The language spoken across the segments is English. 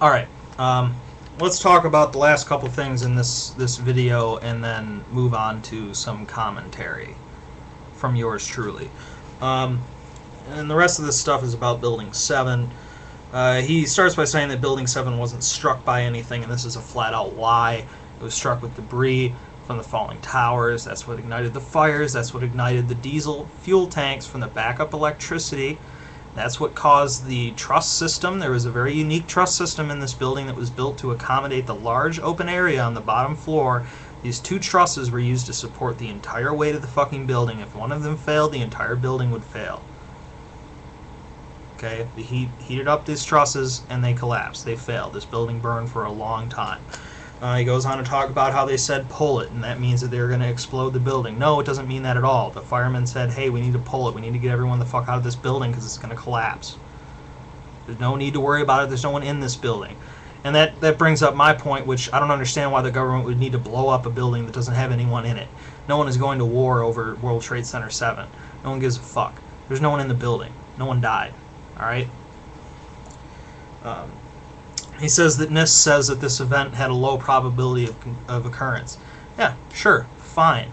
Alright, let's talk about the last couple things in this video and then move on to some commentary from yours truly. And the rest of this stuff is about Building 7. He starts by saying that Building 7 wasn't struck by anything, and this is a flat-out lie. It was struck with debris from the falling towers. That's what ignited the fires. That's what ignited the diesel fuel tanks from the backup electricity. That's what caused the truss system. There was a very unique truss system in this building that was built to accommodate the large open area on the bottom floor. These two trusses were used to support the entire weight of the fucking building. If one of them failed, the entire building would fail. Okay, the heat heated up these trusses and they collapsed. They failed. This building burned for a long time. He goes on to talk about how they said pull it, and that means that they're going to explode the building. No, it doesn't mean that at all. The firemen said, hey, we need to pull it. We need to get everyone the fuck out of this building because it's going to collapse. There's no need to worry about it. There's no one in this building. And that brings up my point, which I don't understand why the government would need to blow up a building that doesn't have anyone in it. No one is going to war over World Trade Center 7. No one gives a fuck. There's no one in the building. No one died. Alright? He says that NIST says that this event had a low probability of occurrence. Yeah, sure, fine.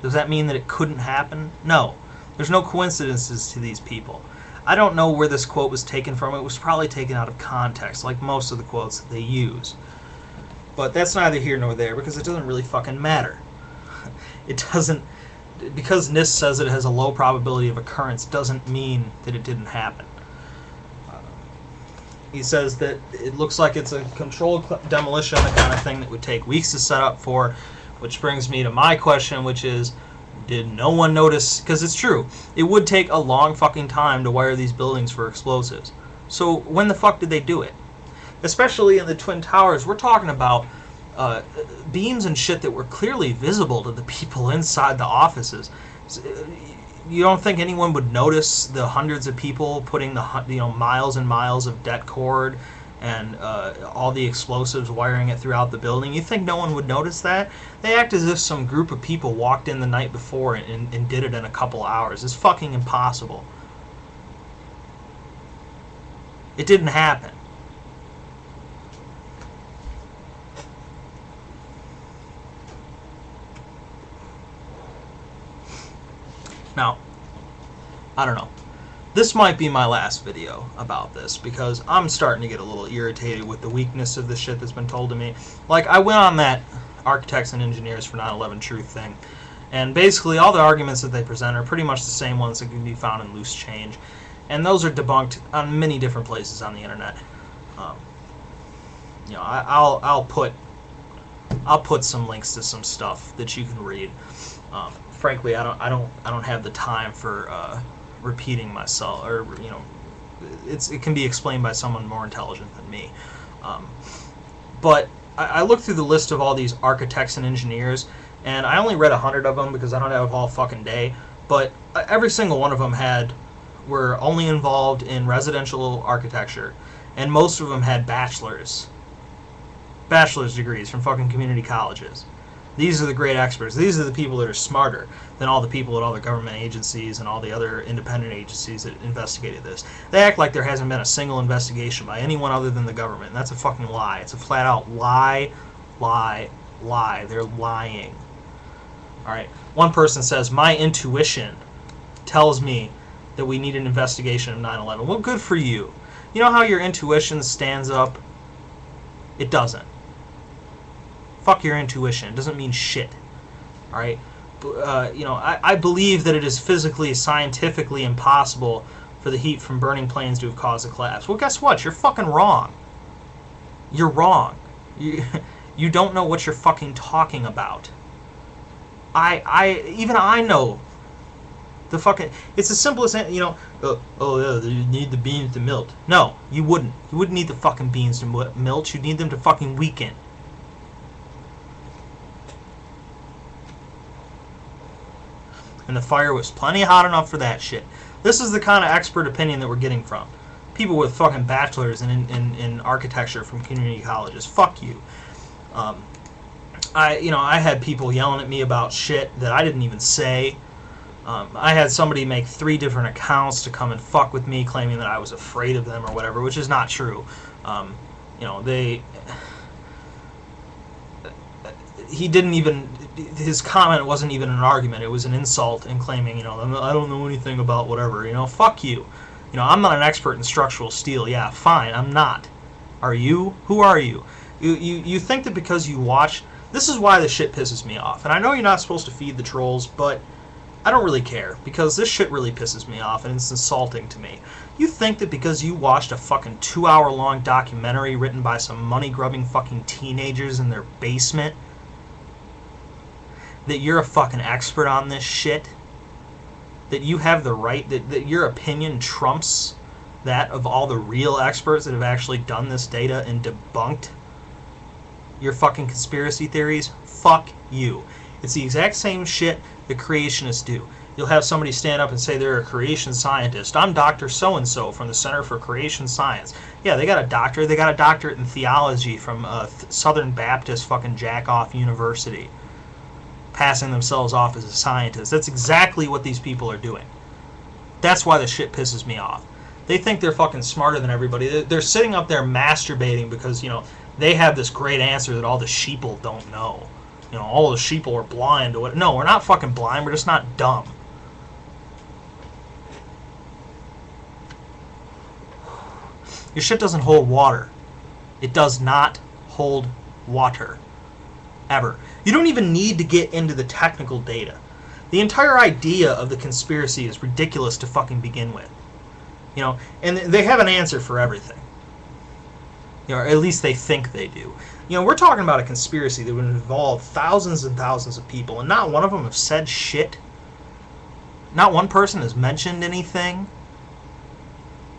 Does that mean that it couldn't happen? No. There's no coincidences to these people. I don't know where this quote was taken from. It was probably taken out of context, like most of the quotes that they use. But that's neither here nor there, because it doesn't really fucking matter. It doesn't... Because NIST says it has a low probability of occurrence doesn't mean that it didn't happen. He says that it looks like it's a controlled demolition, the kind of thing that would take weeks to set up for, which brings me to my question, which is, did no one notice? Because it's true. It would take a long fucking time to wire these buildings for explosives. So when the fuck did they do it? Especially in the Twin Towers, we're talking about beams and shit that were clearly visible to the people inside the offices. You don't think anyone would notice the hundreds of people putting the miles and miles of det cord and all the explosives wiring it throughout the building? You think no one would notice that? They act as if some group of people walked in the night before and did it in a couple hours. It's fucking impossible. It didn't happen. Now, I don't know. This might be my last video about this because I'm starting to get a little irritated with the weakness of the shit that's been told to me. Like, I went on that Architects and Engineers for 9/11 Truth thing, and basically all the arguments that they present are pretty much the same ones that can be found in Loose Change, and those are debunked on many different places on the internet. You know, I'll put some links to some stuff that you can read. Frankly, I don't have the time for repeating myself, or you know, it can be explained by someone more intelligent than me. But I looked through the list of all these architects and engineers, and I only read 100 of them because I don't have a whole fucking day. But every single one of them were only involved in residential architecture, and most of them had bachelor's degrees from fucking community colleges. These are the great experts. These are the people that are smarter than all the people at all the government agencies and all the other independent agencies that investigated this. They act like there hasn't been a single investigation by anyone other than the government. And that's a fucking lie. It's a flat-out lie, lie, lie. They're lying. Alright, one person says, my intuition tells me that we need an investigation of 9/11. Well, good for you. You know how your intuition stands up? It doesn't. Fuck your intuition. It doesn't mean shit. Alright? You know, I believe that it is physically, scientifically impossible for the heat from burning planes to have caused a collapse. Well, guess what? You're fucking wrong. You're wrong. You don't know what you're fucking talking about. Even I know the fucking... It's as simple as, you know, oh yeah, you need the beans to melt. No, you wouldn't. You wouldn't need the fucking beans to melt. You'd need them to fucking weaken. And the fire was plenty hot enough for that shit. This is the kind of expert opinion that we're getting from people with fucking bachelors in architecture from community colleges. Fuck you. I had people yelling at me about shit that I didn't even say. I had somebody make 3 different accounts to come and fuck with me, claiming that I was afraid of them or whatever, which is not true. You know, he didn't even, his comment wasn't even an argument. It was an insult in claiming, you know, I don't know anything about whatever. You know, fuck you. You know, I'm not an expert in structural steel. Yeah, fine, I'm not. Are you? Who are you? You think that because you watch, this is why this shit pisses me off. And I know you're not supposed to feed the trolls, but I don't really care, because this shit really pisses me off and it's insulting to me. You think that because you watched a fucking 2-hour-long documentary written by some money-grubbing fucking teenagers in their basement that you're a fucking expert on this shit? That you have the right, that your opinion trumps that of all the real experts that have actually done this data and debunked your fucking conspiracy theories? Fuck you. It's the exact same shit the creationists do. You'll have somebody stand up and say they're a creation scientist. I'm Dr. So-and-so from the Center for Creation Science. Yeah, they got a doctorate. They got a doctorate in theology from Southern Baptist fucking jack-off university, passing themselves off as a scientist. That's exactly what these people are doing. That's why the shit pisses me off. They think they're fucking smarter than everybody. They're sitting up there masturbating because, you know, they have this great answer that all the sheeple don't know. You know, all the sheeple are blind to what. No, we're not fucking blind. We're just not dumb. Your shit doesn't hold water. It does not hold water. Ever. You don't even need to get into the technical data. The entire idea of the conspiracy is ridiculous to fucking begin with. You know, and they have an answer for everything. You know, or at least they think they do. You know, we're talking about a conspiracy that would involve thousands and thousands of people, and not one of them have said shit. Not one person has mentioned anything.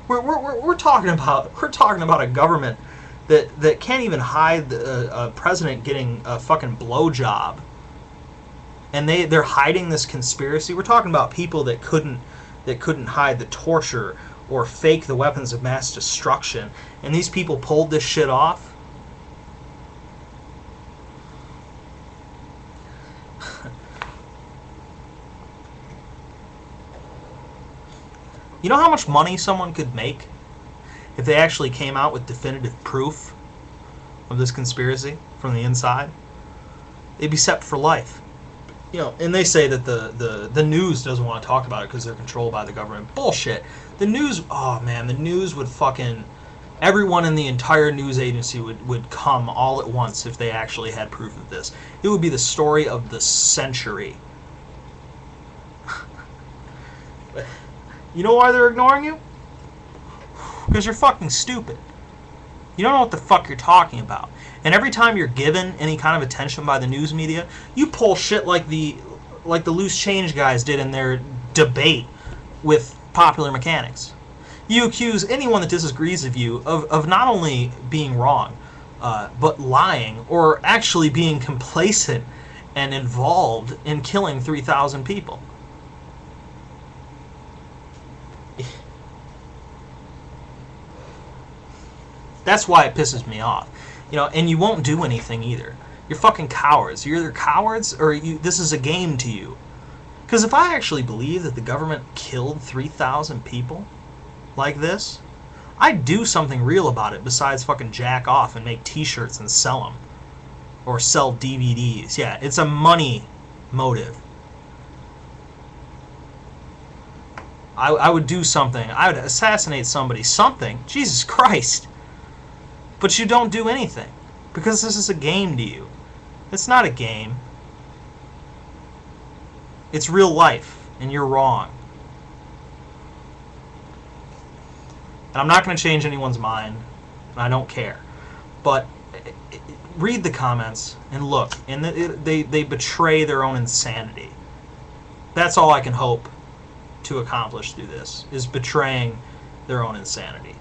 We're talking about a government that can't even hide a president getting a fucking blowjob, and they're hiding this conspiracy. We're talking about people that couldn't hide the torture or fake the weapons of mass destruction, and these people pulled this shit off. You know how much money someone could make if they actually came out with definitive proof of this conspiracy from the inside? They'd be set for life. You know, and they say that the news doesn't want to talk about it because they're controlled by the government. Bullshit. The news, oh man, the news would fucking, everyone in the entire news agency would come all at once if they actually had proof of this. It would be the story of the century. You know why they're ignoring you? Because you're fucking stupid. You don't know what the fuck you're talking about. And every time you're given any kind of attention by the news media, you pull shit like the loose change guys did in their debate with Popular Mechanics. You accuse anyone that disagrees with you of not only being wrong, but lying, or actually being complacent and involved in killing 3,000 people. That's why it pisses me off. You know, and you won't do anything either. You're fucking cowards. You're either cowards or this is a game to you. Because if I actually believe that the government killed 3,000 people like this, I'd do something real about it besides fucking jack off and make t-shirts and sell them. Or sell DVDs. Yeah, it's a money motive. I would do something. I would assassinate somebody. Something. Jesus Christ. But you don't do anything. Because this is a game to you. It's not a game. It's real life. And you're wrong. And I'm not going to change anyone's mind. And I don't care. But read the comments and look. And they betray their own insanity. That's all I can hope to accomplish through this. Is betraying their own insanity.